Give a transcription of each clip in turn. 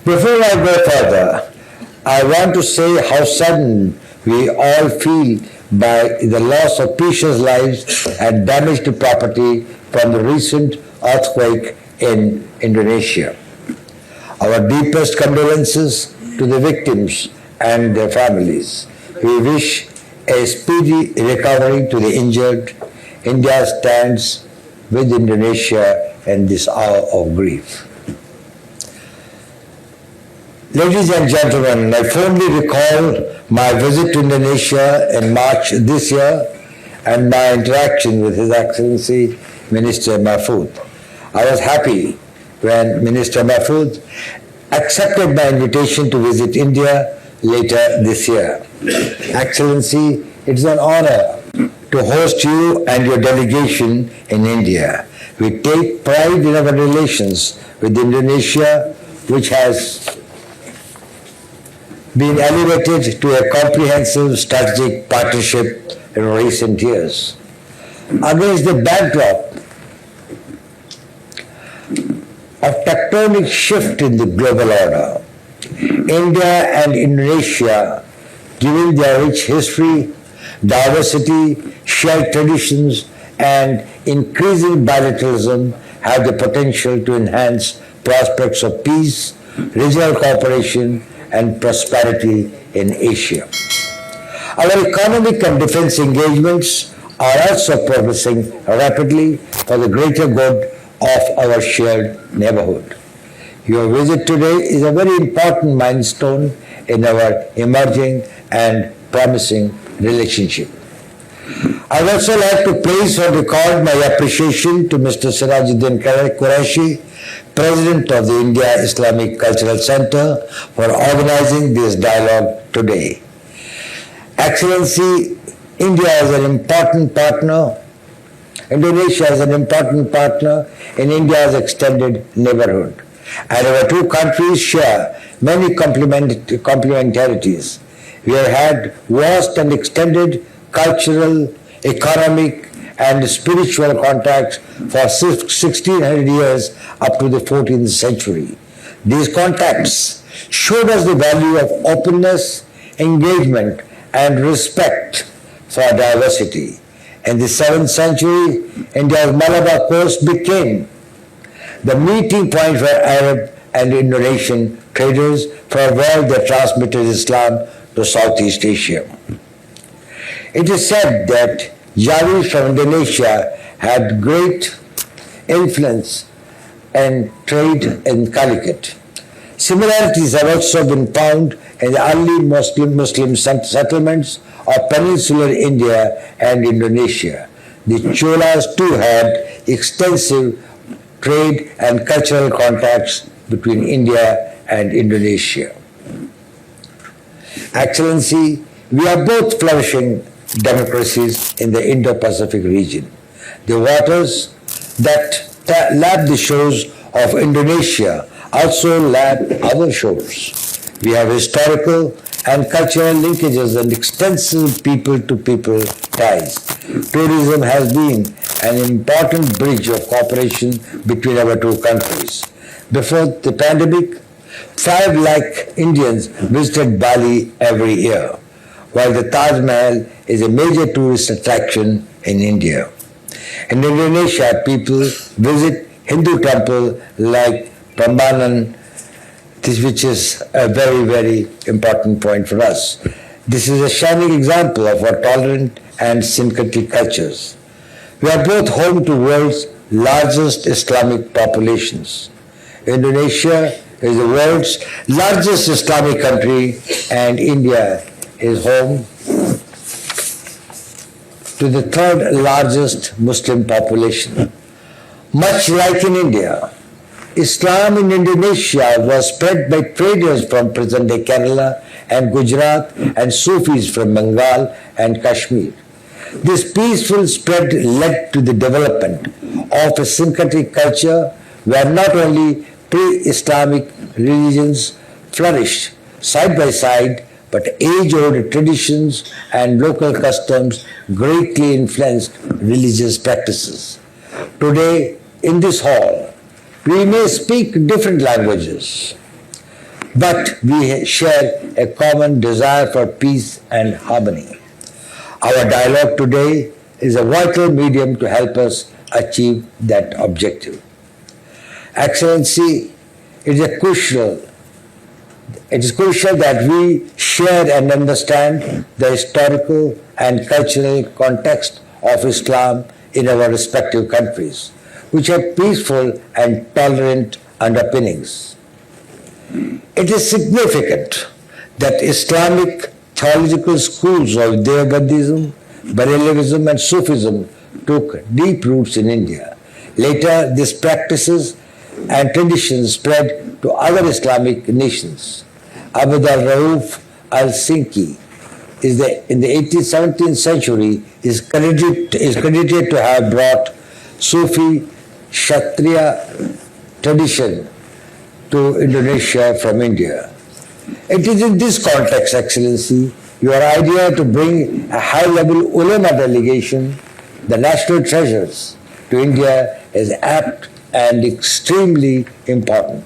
Before I go further, I want to say how saddened we all feel by the loss of precious lives and damage to property from the recent earthquake in Indonesia. Our deepest condolences to the victims and their families. We wish a speedy recovery to the injured. India stands with Indonesia in this hour of grief. Ladies and gentlemen, I fondly recall my visit to Indonesia in March this year and my interaction with His Excellency Minister Mahfud. I was happy when Minister Mahfud accepted my invitation to visit India later this year. Excellency, it is an honor to host you and your delegation in India. We take pride in our relations with Indonesia, which has been elevated to a comprehensive strategic partnership in recent years. Against the backdrop of tectonic shift in the global order, India and Indonesia, given their rich history, diversity, shared traditions, and increasing bilateralism, have the potential to enhance prospects of peace, regional cooperation, and prosperity in Asia. Our economic and defense engagements are also progressing rapidly for the greater good of our shared neighborhood. Your visit today is a very important milestone in our emerging and promising relationship. I would also like to place on record my appreciation to Mr. Sirajuddin Qureshi, President of the India Islamic Cultural Center, for organizing this dialogue today. Excellency, India is an important partner. Indonesia is an important partner in India's extended neighborhood. And our two countries share many complementarities. We have had vast and extended cultural, economic, and spiritual contacts for 1600 years up to the 14th century. These contacts showed us the value of openness, engagement, and respect for diversity. In the 7th century, India's Malabar coast became the meeting point for Arab and Indonesian traders from where they transmitted Islam to Southeast Asia. It is said that Javis from Indonesia had great influence and trade in Calicut. Similarities have also been found in the early Muslim settlements of peninsular India and Indonesia. The Cholas too had extensive trade and cultural contacts between India and Indonesia. Excellency, we are both flourishing democracies in the Indo-Pacific region. The waters that lap the shores of Indonesia also lap our shores. We have historical and cultural linkages and extensive people-to-people ties. Tourism has been an important bridge of cooperation between our two countries. Before the pandemic, 5 lakh Indians visited Bali every year, while the Taj Mahal is a major tourist attraction in India. In Indonesia, people visit Hindu temples like Prambanan, which is a very, very important point for us. This is a shining example of our tolerant and syncretic cultures. We are both home to the world's largest Islamic populations. Indonesia is the world's largest Islamic country, and India is home to the 3rd largest Muslim population. Much like in India, Islam in Indonesia was spread by traders from present-day Kerala and Gujarat and Sufis from Bengal and Kashmir. This peaceful spread led to the development of a syncretic culture where not only pre-Islamic religions flourished side by side, but age-old traditions and local customs greatly influenced religious practices. Today, in this hall, we may speak different languages, but we share a common desire for peace and harmony. Our dialogue today is a vital medium to help us achieve that objective. Excellency, it is crucial that we share and understand the historical and cultural context of Islam in our respective countries, which have peaceful and tolerant underpinnings. It is significant that Islamic theological schools of Deobandism, Barelvism and Sufism took deep roots in India. Later, these practices and traditions spread to other Islamic nations. Abd al-Rauf al-Sinki in the 17th century is credited to have brought Sufi Kshatriya tradition to Indonesia from India. It is in this context, Excellency, your idea to bring a high-level ulama delegation, the national treasures, to India is apt and extremely important.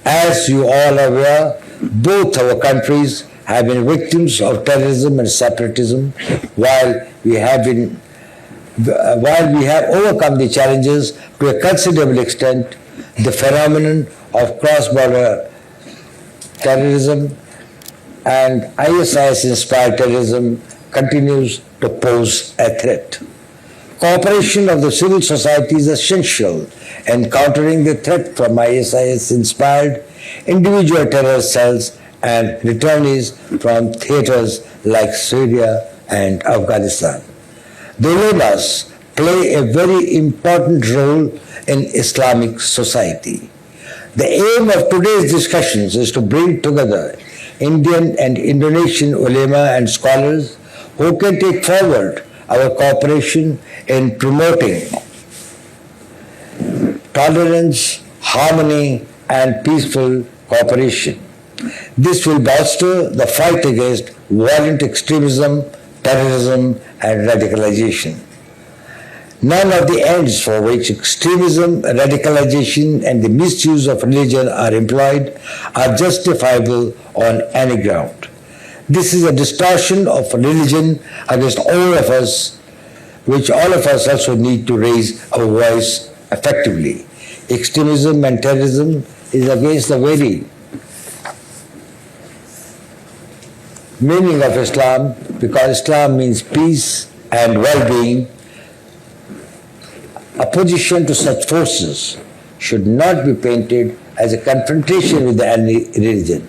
As you all are aware, both our countries have been victims of terrorism and separatism, while we have overcome the challenges to a considerable extent. The phenomenon of cross-border terrorism and ISIS-inspired terrorism continues to pose a threat. Cooperation of the civil society is essential in countering the threat from ISIS-inspired individual terror cells and returnees from theaters like Syria and Afghanistan. The ulamas play a very important role in Islamic society. The aim of today's discussions is to bring together Indian and Indonesian ulama and scholars who can take forward our cooperation in promoting tolerance, harmony, and peaceful cooperation. This will bolster the fight against violent extremism, terrorism, and radicalization. None of the ends for which extremism, radicalization, and the misuse of religion are employed are justifiable on any ground. This is a distortion of religion against all of us, which all of us also need to raise our voice effectively. Extremism and terrorism is against the very meaning of Islam, because Islam means peace and well-being. Opposition to such forces should not be painted as a confrontation with any religion.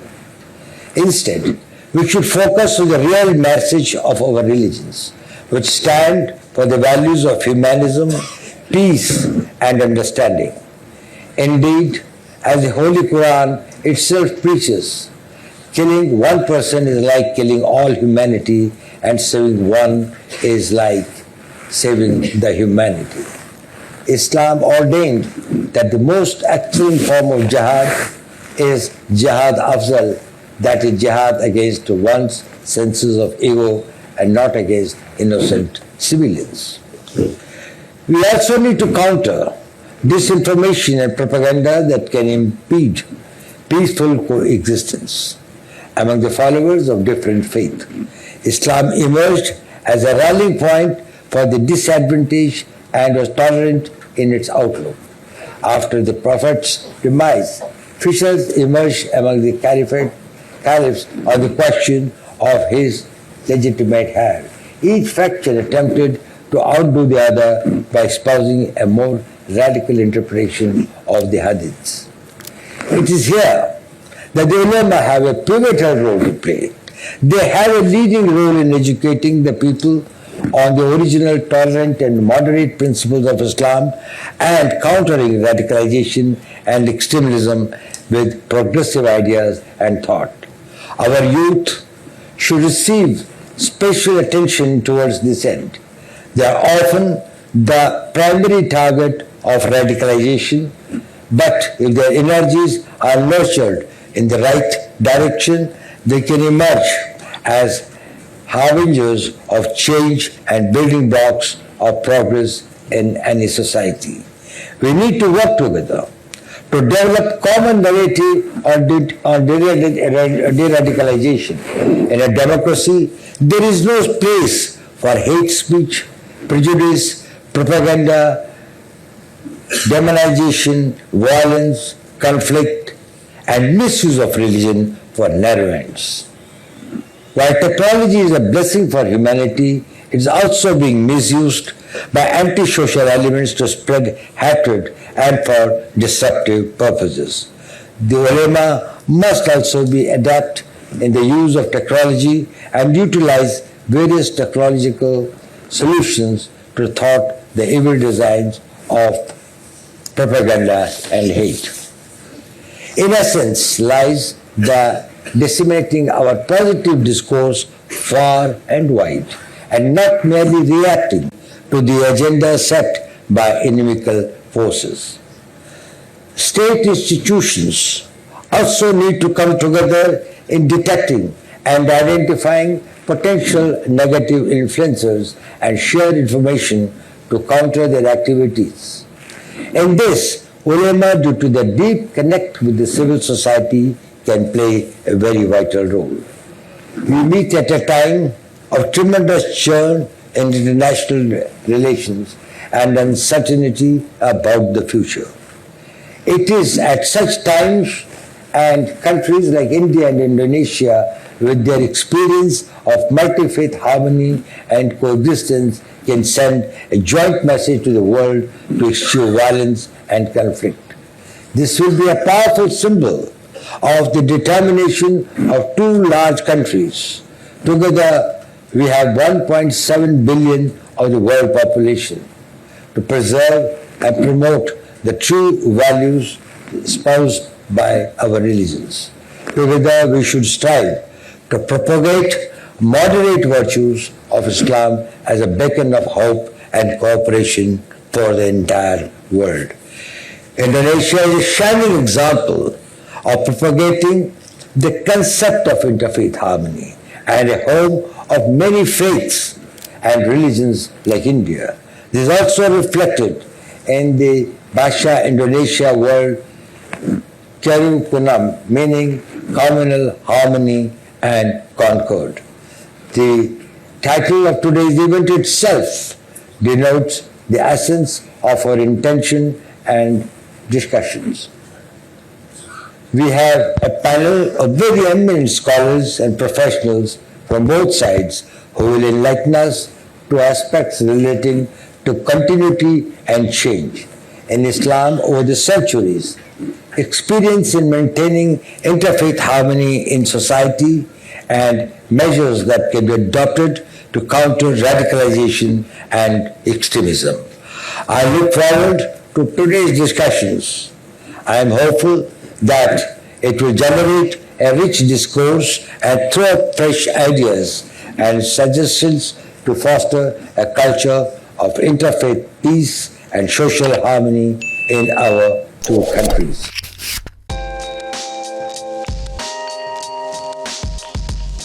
Instead, we should focus on the real message of our religions, which stand for the values of humanism, peace, and understanding. Indeed, as the Holy Quran itself preaches, killing one person is like killing all humanity, and saving one is like saving the humanity. Islam ordained that the most excellent form of jihad is jihad afzal, that is jihad against one's senses of ego and not against innocent civilians. We also need to counter disinformation and propaganda that can impede peaceful coexistence among the followers of different faiths. Islam emerged as a rallying point for the disadvantaged and was tolerant in its outlook. After the Prophet's demise, fissures emerged among the caliphs on the question of his legitimate heir. Each faction attempted to outdo the other by espousing a more radical interpretation of the hadiths. It is here that the ulama have a pivotal role to play. They have a leading role in educating the people on the original tolerant and moderate principles of Islam and countering radicalization and extremism with progressive ideas and thought. Our youth should receive special attention towards this end. They are often the primary target of radicalization, but if their energies are nurtured in the right direction, they can emerge as harbingers of change and building blocks of progress in any society. We need to work together to develop common narrative on de-radicalization. In a democracy, there is no place for hate speech, prejudice, propaganda, demonization, violence, conflict, and misuse of religion for narrow ends. While technology is a blessing for humanity, it is also being misused by anti-social elements to spread hatred and for destructive purposes. The ulema must also be adept in the use of technology and utilize various technological solutions to thwart the evil designs of propaganda and hate. In essence lies the disseminating our positive discourse far and wide, and not merely reacting to the agenda set by inimical forces. State institutions also need to come together in detecting and identifying potential negative influencers and share information to counter their activities. In this, ulema, due to the deep connect with the civil society, can play a very vital role. We meet at a time of tremendous churn in international relations and uncertainty about the future. It is at such times, and countries like India and Indonesia, with their experience of multi-faith harmony and coexistence, can send a joint message to the world to eschew violence and conflict. This will be a powerful symbol of the determination of two large countries. Together, we have 1.7 billion of the world population to preserve and promote the true values espoused by our religions. Together, we should strive to propagate moderate virtues of Islam as a beacon of hope and cooperation for the entire world. Indonesia is a shining example of propagating the concept of interfaith harmony and a home of many faiths and religions like India. This is also reflected in the Bahasa Indonesia word Kerukunam, meaning communal harmony and concord. The title of today's event itself denotes the essence of our intention and discussions. We have a panel of very eminent scholars and professionals from both sides who will enlighten us to aspects relating to continuity and change. In Islam, over the centuries, experience in maintaining interfaith harmony in society and measures that can be adopted to counter radicalization and extremism. I look forward to today's discussions. I am hopeful that it will generate a rich discourse and throw up fresh ideas and suggestions to foster a culture of interfaith peace and social harmony in our two countries.